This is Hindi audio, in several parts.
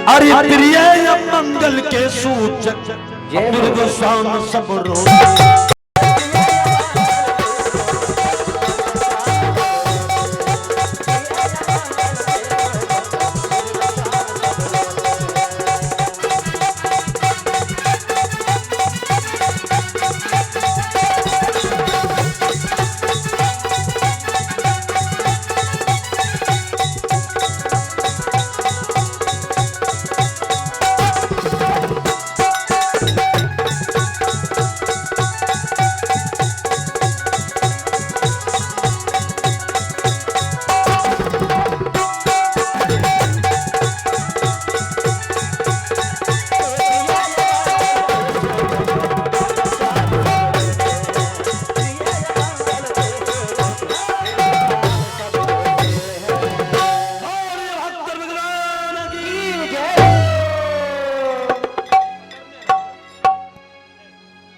अरे प्रिय मंगल के सूचक निर्दोषान सब रोज।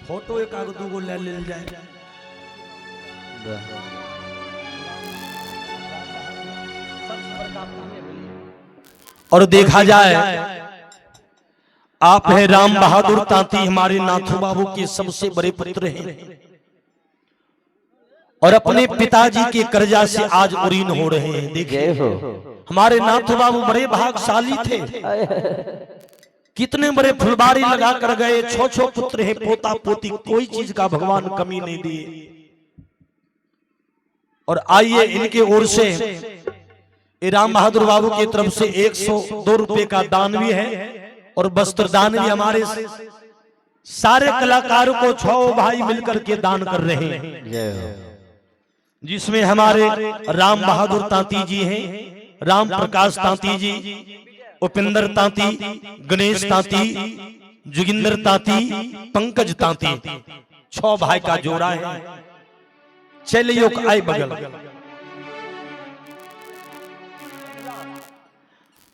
फोटो एक आग दू ले ले जाए। और देखा जाए आप है राम बहादुर तांती, हमारे नाथू बाबू के सबसे बड़े पुत्र हैं और अपने पिताजी के कर्जा से आज उरीन हो रहे हैं। देखिए हमारे नाथू बाबू बड़े भाग्यशाली थे, कितने बड़े फुलबारी लगा कर गए। छो पुत्र है, पोता पोती, कोई चीज का भगवान कमी नहीं दिए। और आइए इनके ओर से राम बहादुर बाबू की तरफ से 102 रुपए का दान भी है और वस्त्र दान भी हमारे सारे कलाकारों को 6 भाई मिलकर के दान कर रहे हैं, जिसमें हमारे राम बहादुर तांती जी हैं, राम प्रकाश तांती जी, उपेंद्र तांती, गणेश तांती, जोगिंदर तांती, पंकज तांती, 6 भाई का जोड़ा है। चलिए आई बगल।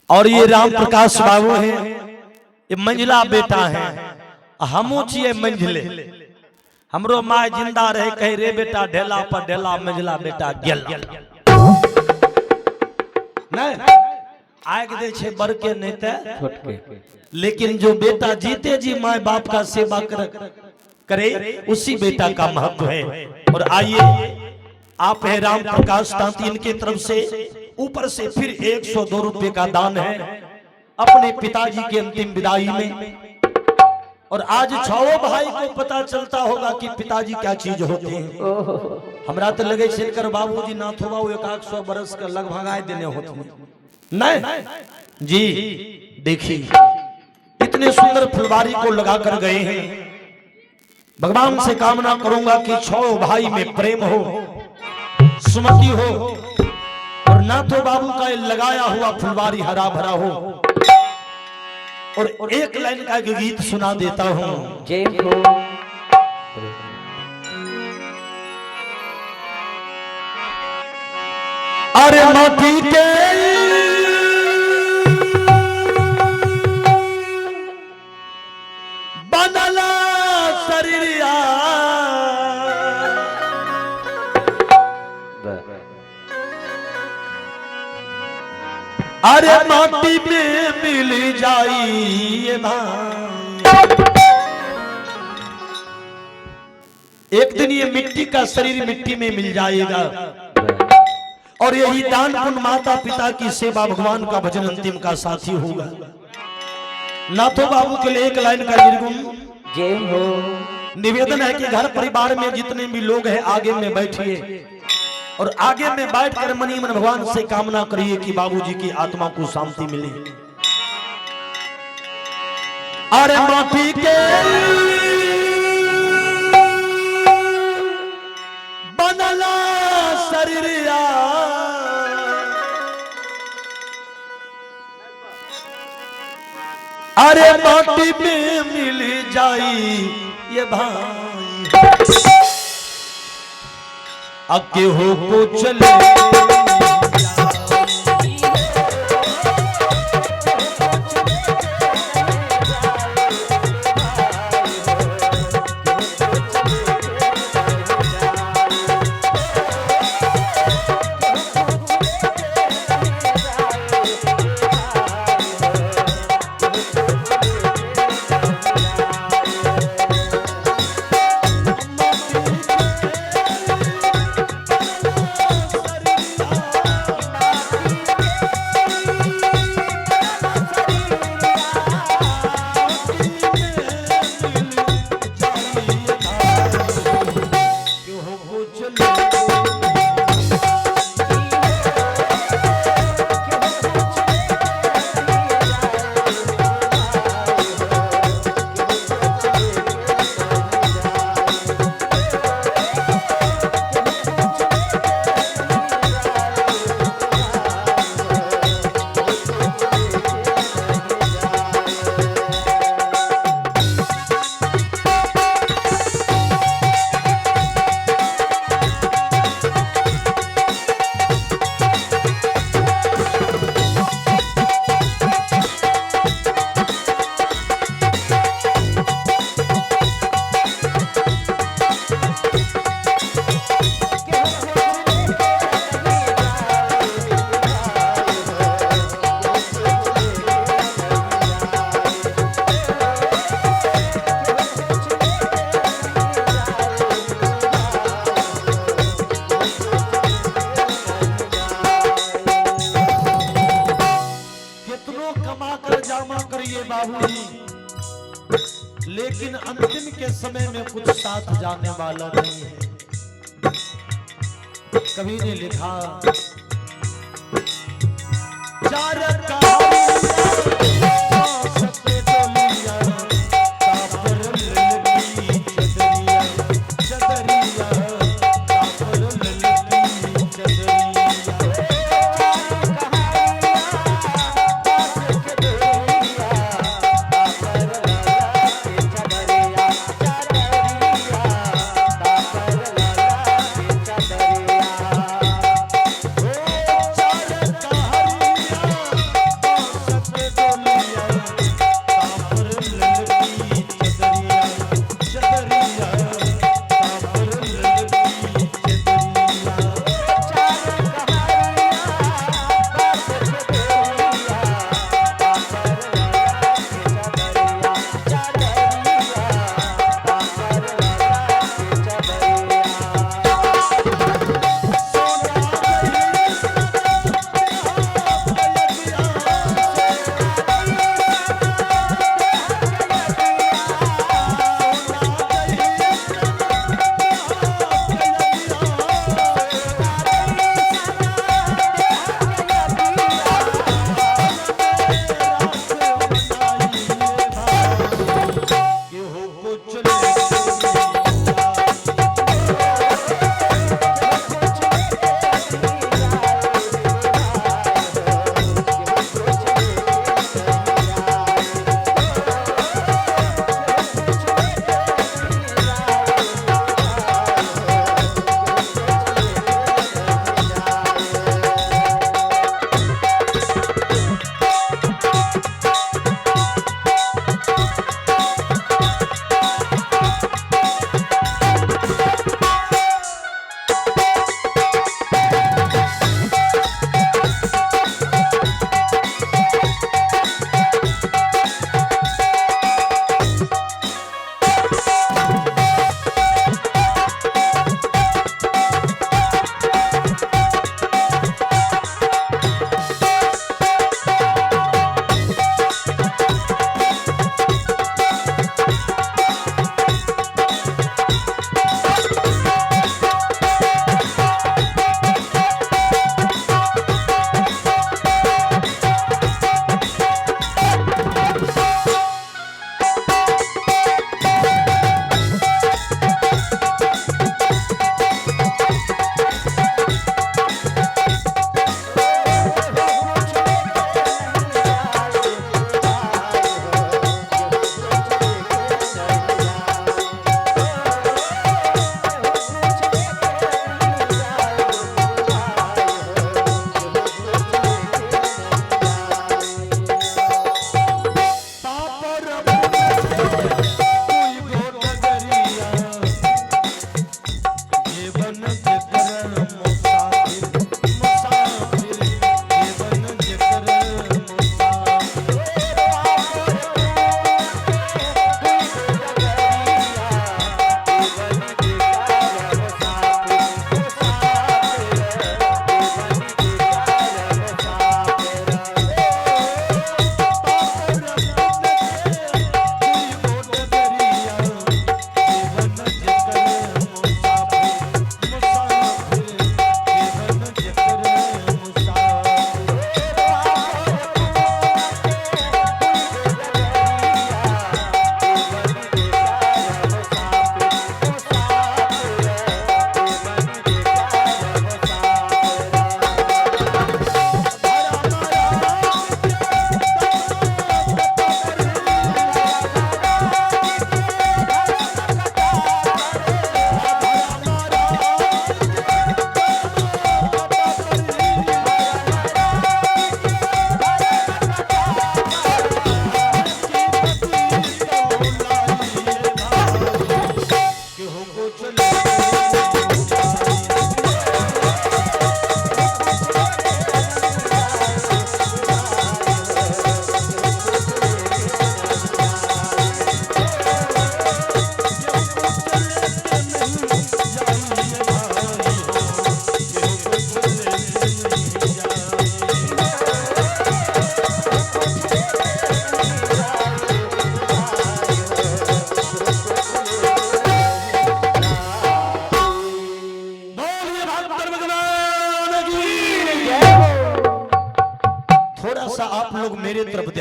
और ये राम प्रकाश बाबू है, ये मंझला बेटा है, हमू छिए मंझले। हमरो माय जिंदा रहे कहे रे बेटा ढेला पर ढेला, मंझला बेटा गेला नहीं आग दे छे बर के नहीं ते, लेकिन जो बेटा जीते जी माँ बाप का सेवा करे उसी बेटा का महत्व है। और आइए आप है राम प्रकाश तांती, इनके तरफ से ऊपर से फिर 102 रुपए का दान है अपने पिताजी के अंतिम विदाई में। और आज 6 भाई को पता चलता होगा कि पिताजी क्या चीज होते हैं। हमरा तो लगे चलकर बाबूजी नाथो बाबू 100 बरस का लगभग आए देने होते हैं नहीं जी। देखिए इतने सुंदर फुलवारी को लगा कर गए हैं। भगवान से कामना करूंगा कि 6 भाई में प्रेम हो, सुमति हो और नाथो बाबू का लगाया हुआ फुलवारी हरा भरा हो। और एक लाइन का गीत सुना देता हूं। जय हो अरे माटी के बनला शरीरिया, अरे माटी में मिल जाई भाई। एक दिन ये मिट्टी का शरीर मिट्टी में मिल जाएगा और यही दान पुण्य माता पिता की सेवा भगवान का भजन अंतिम का साथी होगा। नाथो बाबू के लिए एक लाइन का निर्गुण जय हो। निवेदन है कि घर परिवार में जितने भी लोग हैं आगे में बैठिए और आगे में बैठकर मनी मन भगवान से कामना करिए कि बाबूजी की आत्मा को शांति मिले। अरे माटी के बनला शरीरिया, अरे माटी में मिल जाई ये भाई, अब के हो को चले सैकड़ों कमा कर जामा करिए बाबूजी, लेकिन अंतिम के समय में कुछ साथ जाने वाला नहीं है। कवि ने लिखा चार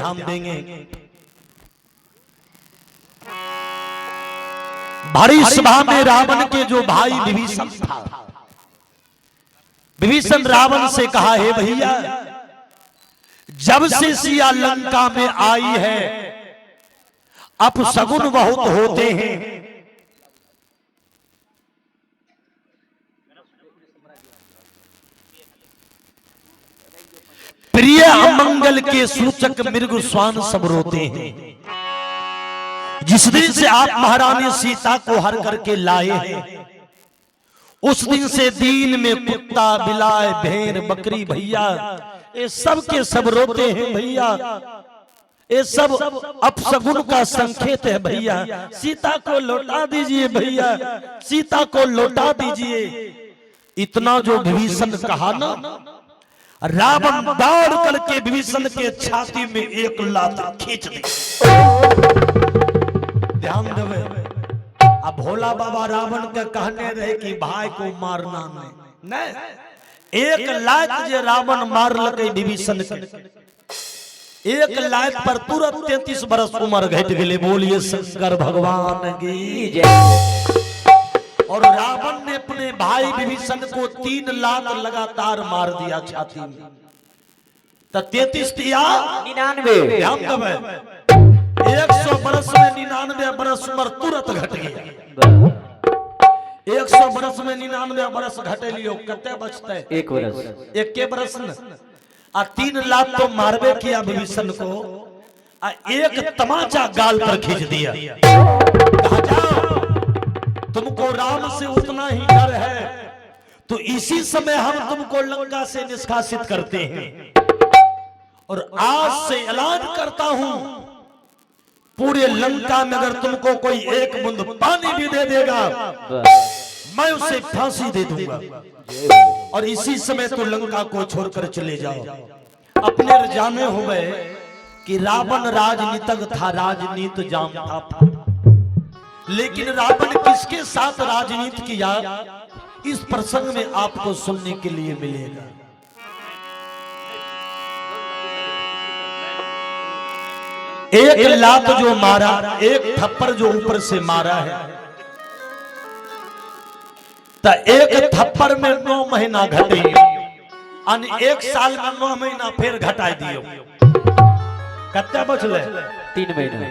ध्यान देंगे। भारी सभा में रावण के जो भाई विभीषण था, विभीषण रावण से कहा, हे भैया, जब से सिया लंका में आई है अपशगुन बहुत होते हैं। प्रिय अमंगल के सूचक मृग स्वान सब रोते हैं। जिस दिन से आप महारानी सीता को हर करके लाए हैं, उस दिन से दीन में कुत्ता बिलाए भेड़ बकरी भैया ये सब के सब रोते हैं भैया। ये सब अपशगुन का संकेत है भैया। सीता को लौटा दीजिए भैया, सीता को लौटा दीजिए। इतना जो विभीषण कहा ना, रावण दौड़ करके विभीषण के छाती में एक लात खींच दी। ध्यान देवे, अब भोला बाबा रावण के कहने रहे कि भाई को मारना नहीं, एक लात जे रावण मार लगे विभीषण के, एक लात पर तुरंत 33 बरस उम्र घट गए। बोलिए शंकर भगवान की जय। और रावण ने अपने भाई विभीषण को 3 लात लगातार मार दिया छाती में। तो 33 या 99, 100 बरस में 99 बरस उम्र तुरंत घट गया। 100 बरस में 99 बरस घटे लियो, कते बचते? 1 बरस, 1 बरस न। 3 लात तो मारबे किया विभीषण को, एक तमाचा गाल पर खींच दिया। कहा, जाओ, तुमको राम से उतना ही डर है तो इसी समय हम तुमको लंका से निष्कासित करते हैं। और आज से ऐलान करता हूं, पूरे लंका में अगर तुमको कोई एक बूंद पानी भी दे देगा, मैं उसे फांसी दे दूंगा। और इसी समय तो लंका को छोड़कर चले जाओ। अपने जाने हुए कि रावण राजनीतिक था, राजनीति जानता था, लेकिन रावण किसके साथ राजनीति किया, इस प्रसंग में आपको सुनने के लिए मिलेगा। एक लात जो मारा, एक थप्पड़ जो ऊपर से मारा है, तो एक थप्पड़ में 9 महीना घटे, यानी 1 साल में 9 महीना फिर घटा दियो। कत्ते बचले? 3 महीना,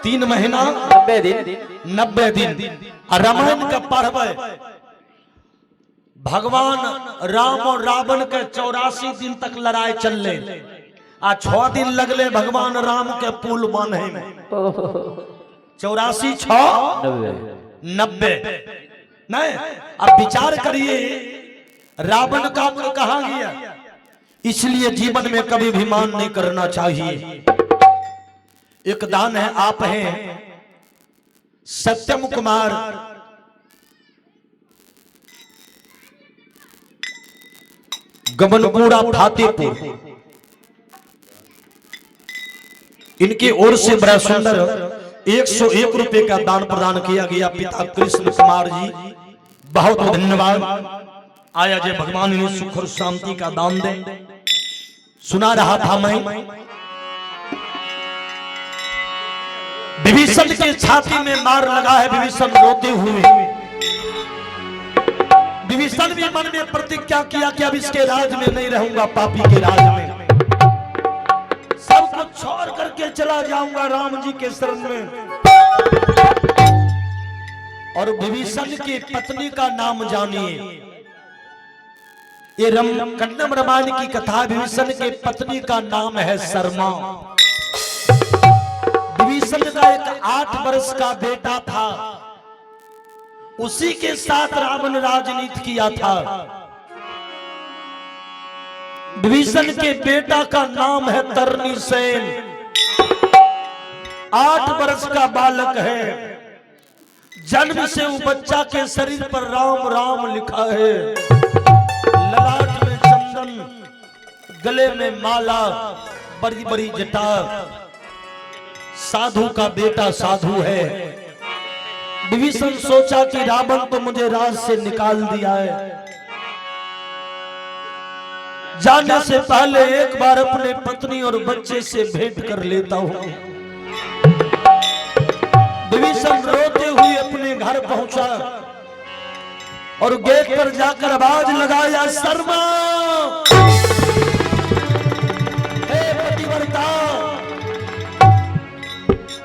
3 महीना 90 दिन, 90 दिन। रामायण का पढ़बे, भगवान राम और रावण के 84 दिन तक लड़ाई चलले, आ 6 दिन लगले भगवान राम के पुल बांधे में। 84 6 90 नहीं। अब विचार करिए, रावण का उम्र कहां गया। इसलिए जीवन में कभी भी मान नहीं करना चाहिए। एक दान है, आप हैं सत्यम कुमार, गमनपुरा फातेपुर, इनकी ओर से बड़ा सुंदर 101 रुपए का दान प्रदान किया गया। पिता कृष्ण कुमार जी, बहुत बहुत धन्यवाद। आया जय भगवान इन्हें सुख और शांति का दान दे। सुना रहा था मैं, विभीषण के छाती में मार लगा है, विभीषण रोते हुए। विभीषण भी मन में प्रतिज्ञा किया कि अब इसके राज में नहीं रहूंगा, पापी के राज में सब कुछ छोड़ करके चला जाऊंगा राम जी के शरण में। और विभीषण की पत्नी का नाम जानिए, ये कन्नम रामायण की कथा। विभीषण के पत्नी का नाम है शर्मा। विभीषण का एक 8 वर्ष का बेटा था, उसी के साथ रावण राजनीति किया था। विभीषण के बेटा का नाम है तरनी सेन, 8 वर्ष का बालक है। जन्म से वो बच्चा के शरीर पर राम राम लिखा है, ललाट में चंदन, गले में माला, बड़ी बड़ी जटा। साधु का बेटा साधु है। विभीषण सोचा कि रावण तो मुझे राज से निकाल दिया है, जाने से पहले एक बार अपने पत्नी और बच्चे से भेंट कर लेता हूं। विभीषण रोते हुए अपने घर पहुंचा और गेट पर जाकर आवाज लगाया, शर्मा, हे पतिव्रता,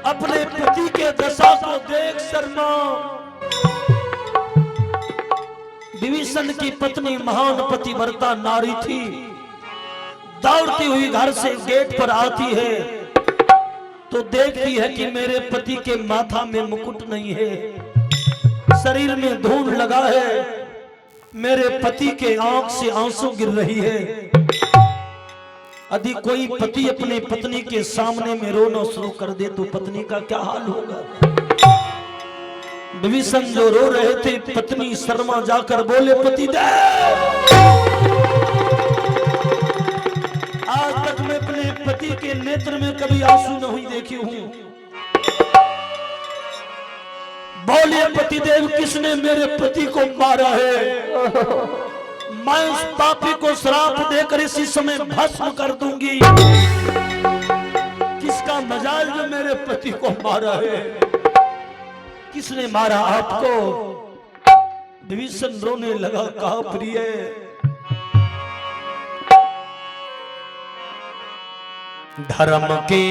अपने पति के दशा को देख शर्मा। विभीषण की पत्नी महान पतिव्रता नारी थी। दौड़ती हुई घर से गेट पर आती है तो देखती है कि मेरे पति के माथा में मुकुट नहीं है, शरीर में धूल लगा है, मेरे पति के आंख से आंसू गिर रही है। यदि कोई पति अपने पत्नी के सामने में रोना शुरू कर दे तो पत्नी का क्या हाल होगा। विभीषण जो रो रहे थे, पत्नी शर्मा जाकर बोले, पतिदेव, आज तक मैं अपने पति के नेत्र में कभी आंसू नहीं देखी हूं। बोले, पतिदेव, किसने मेरे पति को मारा है? मैं उस पापी को श्राप देकर इसी समय भस्म कर दूंगी। किसका मजाल जो मेरे पति को मारा है? किसने मारा आपको? विभीषण रोने लगा, कहा, प्रिय, धर्म के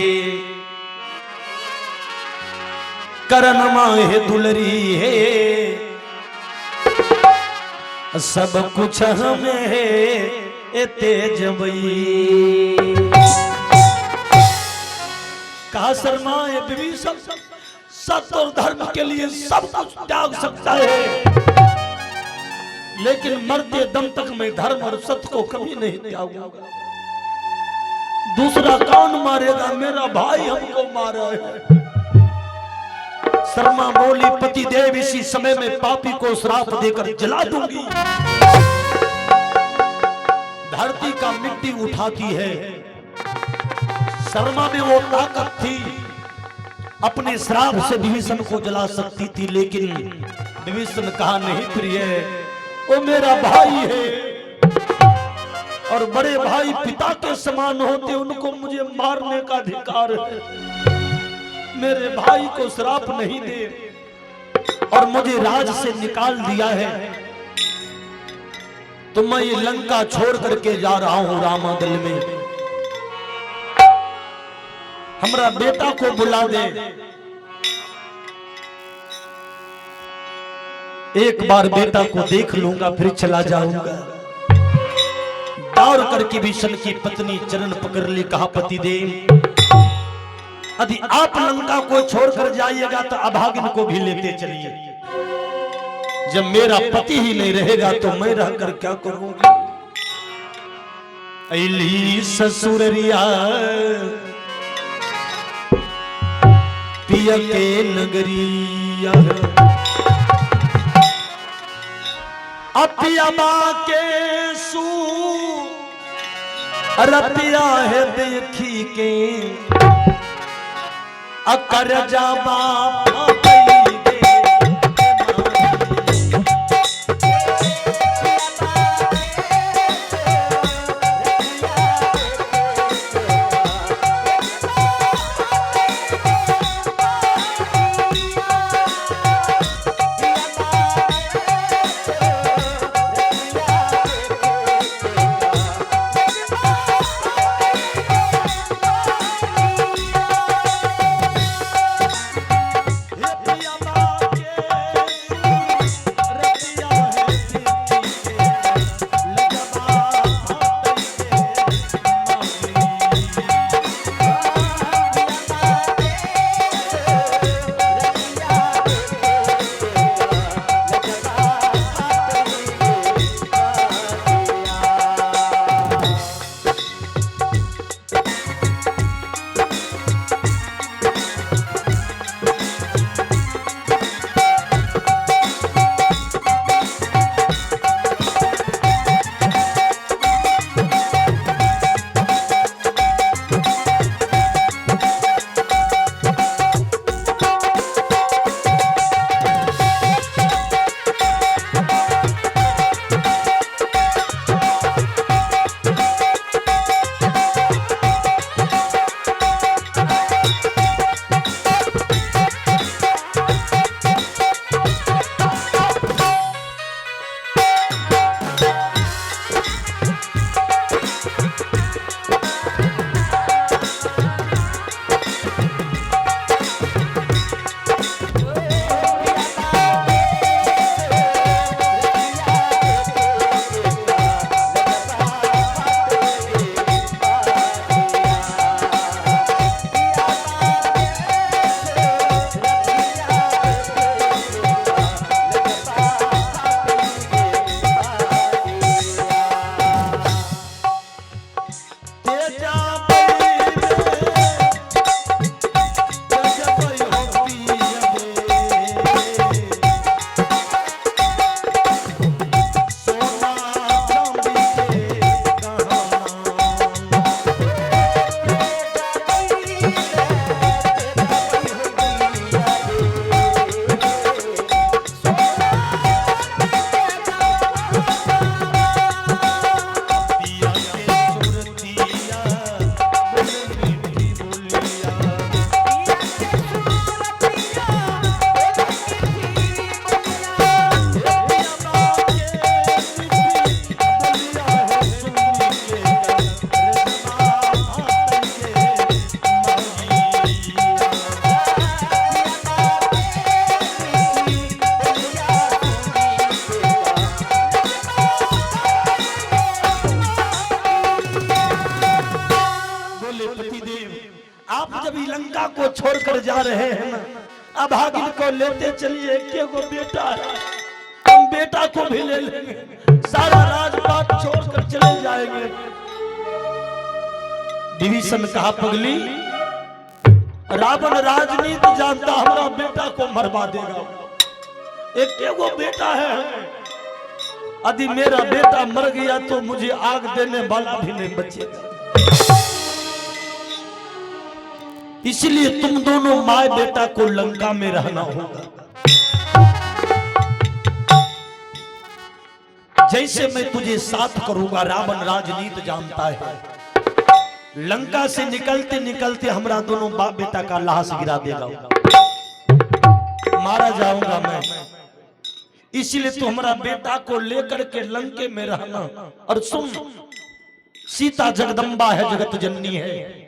करण माहे दुलरी है, सब कुछ हमें है तेजवई। कहा, शर्मा, ये विभीषण सत्य और धर्म के लिए सब कुछ त्याग सकता है, लेकिन मरते दम तक मैं धर्म और सत्य को कभी नहीं त्यागूंगा। दूसरा कौन मारेगा? मेरा भाई हमको मारा है। शर्मा बोली, पतिदेव, इसी समय में पापी को श्राप देकर जला दूंगी। धरती का मिट्टी उठाती है। शर्मा में वो ताकत थी, अपने श्राप से विभीषण को जला सकती थी, लेकिन विभीषण कहा, नहीं प्रिय, वो मेरा भाई है और बड़े भाई पिता के समान होते, उनको मुझे मारने का अधिकार है। मेरे भाई को श्राप नहीं दे और मुझे राज से निकाल दिया है तो मैं ये लंका छोड़ करके जा रहा हूं रामादल में। हमारा बेटा को बुला दे, एक बार बेटा को देख लूंगा, फिर चला जाऊंगा। दौड़ करके विभीषण की पत्नी चरण पकड़ ली, कहा, पतिदेव, यदि आप लंका को छोड़कर जाइएगा तो अभागिन को भी लेते चलिए। जब मेरा पति ही नहीं रहेगा तो मैं रहकर क्या करूंगी? अली ससुररिया पिया के नगरिया, अपिया के सू रतिया है देखी के अकर जाबा आप जब लंका को छोड़कर जा रहे हैं ना, अभागिन को लेते चलिए, के को बेटा है, हम बेटा को भी ले लेंगे, सारा राजपाट छोड़कर चले जाएंगे। विभीषण कहा, पगली, रावण राजनीति जानता, हमारा बेटा को मरवा देगा। एक एगो बेटा है, यदि मेरा बेटा मर गया तो मुझे आग देने वाला भी नहीं बचेगा। इसलिए तुम दोनों माँ बेटा को लंका में रहना होगा। जैसे मैं तुझे साथ करूंगा, रावण राजनीति जानता है, लंका से निकलते निकलते हमरा दोनों बाप बेटा का लाश गिरा देगा, मारा जाऊंगा मैं। इसलिए तू हमारा बेटा को लेकर के लंके में रहना। और सुन, सीता जगदम्बा है, जगत जननी है,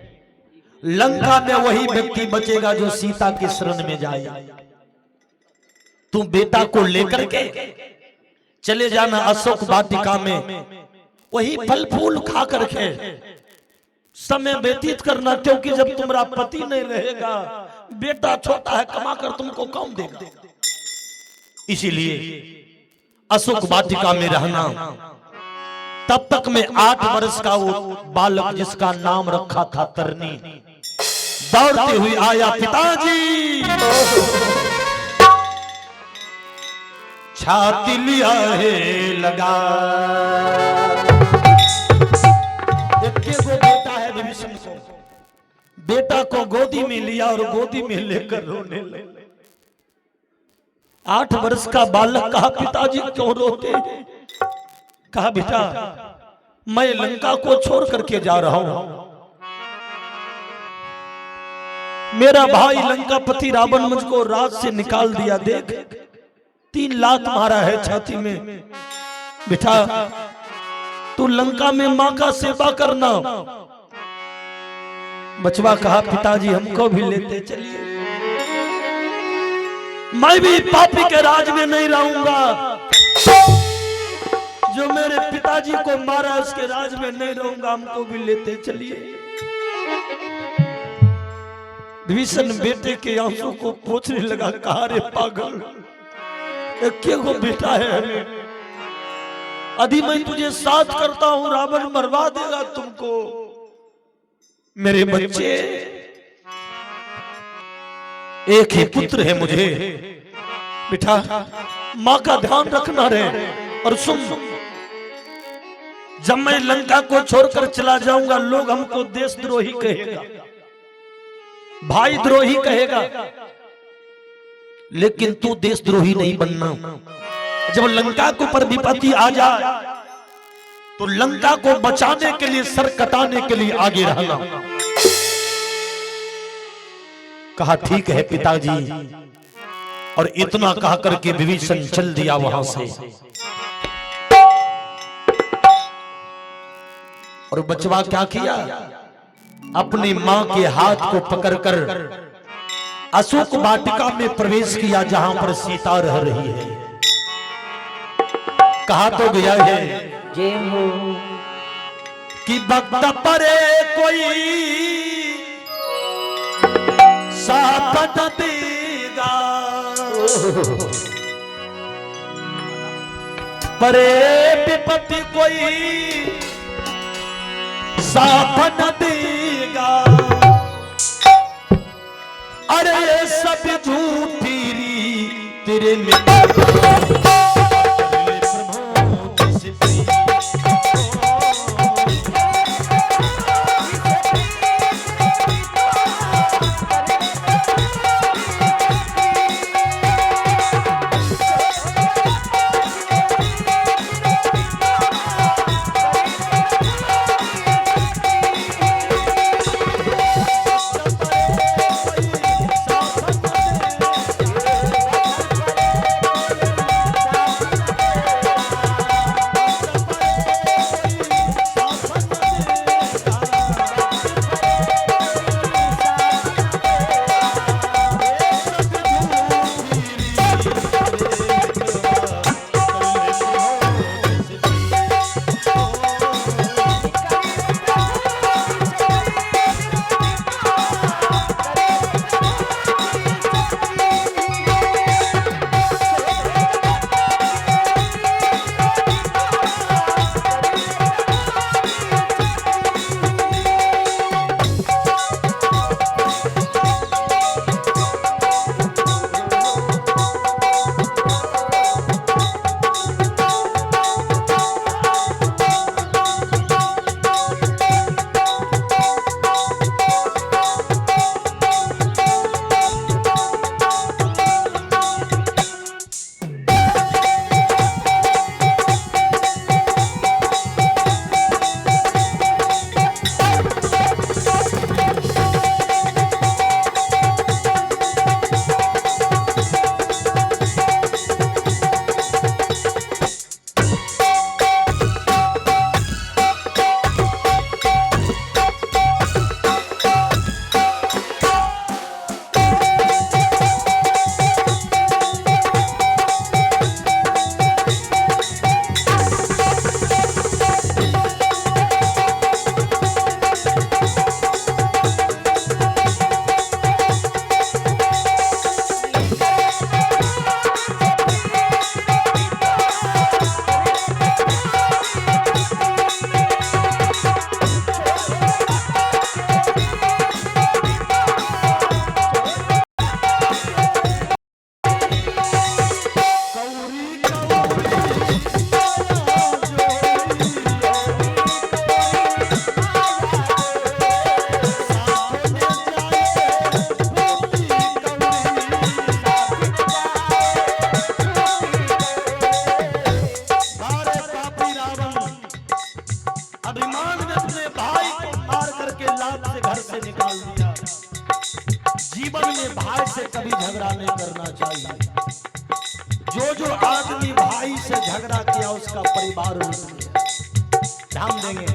लंका में वही व्यक्ति बचेगा जो सीता के शरण में जाए। तू बेटा को लेकर के चले जाना अशोक वाटिका में, वही फल फूल खा करके समय व्यतीत करना, क्योंकि जब तुम्हारा पति नहीं रहेगा, बेटा छोटा है, कमा कर तुमको कौन देगा। इसीलिए अशोक वाटिका में रहना। तब तक में 8 वर्ष का वो बालक, जिसका नाम रखा था तरनी, दौड़ते हुए आया, पिताजी छाती लिया है लगा। एक बेटा है विभीषण को, बेटा को गोदी में लिया और गोदी में लेकर रोने लगे। 8 वर्ष का बालक कहा, पिताजी क्यों रोते? कहा, बेटा मैं लंका को छोड़ करके जा रहा हूं, मेरा भाई लंकापति रावण मुझको राज से निकाल दिया, देख 3 लात मारा है छाती में। बेटा तू लंका में मां का सेवा करना। बचवा कहा, पिताजी हमको भी लेते चलिए, मैं भी पापी के राज में नहीं रहूंगा, जो मेरे पिताजी को मारा उसके राज में नहीं रहूंगा, हमको भी लेते चलिए। विभीषण बेटे के आंसू को पोंछने लगा, कहा, रे पागल, क्यों बेटा है हमें, यदि मैं तुझे साथ करता हूं रावण मरवा देगा तुमको। मेरे बच्चे, एक ही पुत्र है मुझे, बेटा मां का ध्यान रखना रे। और सुन, जब मैं लंका को छोड़कर चला जाऊंगा, लोग हमको देशद्रोही कहेगा, भाई द्रोही कहेगा, लेकिन तू देशद्रोही नहीं बनना। जब लंका को पर विपत्ति आ जाए तो लंका को बचाने के लिए, सर कटाने के लिए आगे रहना। कहा, ठीक है पिताजी। और इतना कह करके विभीषण चल दिया वहां से। और बचवा क्या किया, अपनी मां के हाथ को पकड़कर अशोक वाटिका में प्रवेश किया, जहां पर सीता रह रही है। कहा तो गया है कि वक्त परे कोई साथ न देगा, परे विपत्ति कोई साथ न देगा। अरे सब झूठी तेरे में जीवन में भाई से कभी झगड़ा नहीं करना चाहिए। जो आदमी भाई से झगड़ा किया उसका परिवार लूट गया। ध्यान देंगे,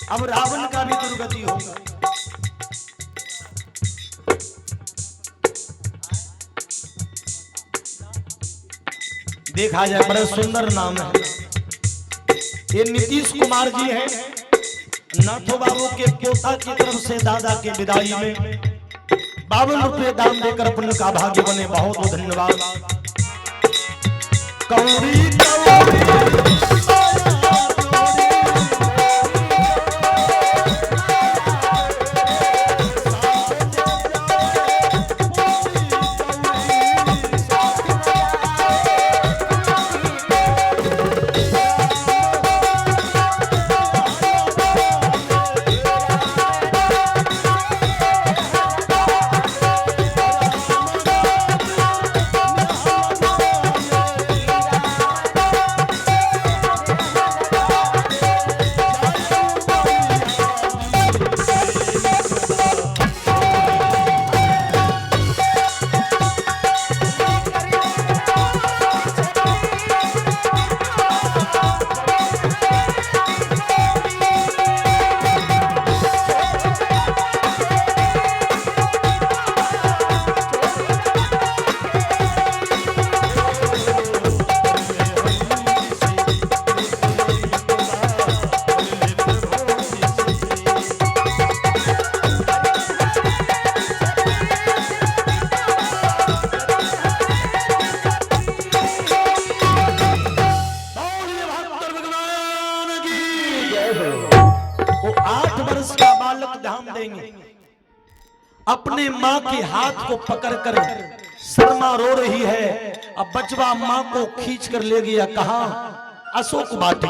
अब रावण का भी दुर्गति होगा। देखा जाए बड़ा सुंदर नाम है, ये नीतीश कुमार जी हैं। नाथो बाबू के पोता की तरफ से दादा के विदाई में 52 रुपये दान देकर पुण्य का भाग्य बने। बहुत बहुत धन्यवाद। कौड़ी कौड़ी अपने माँ के हाथ को पकड़कर शर्मा रो रही है। अब बचवा माँ को खींच कर ले गया कहाँ? अशोक वाटिका।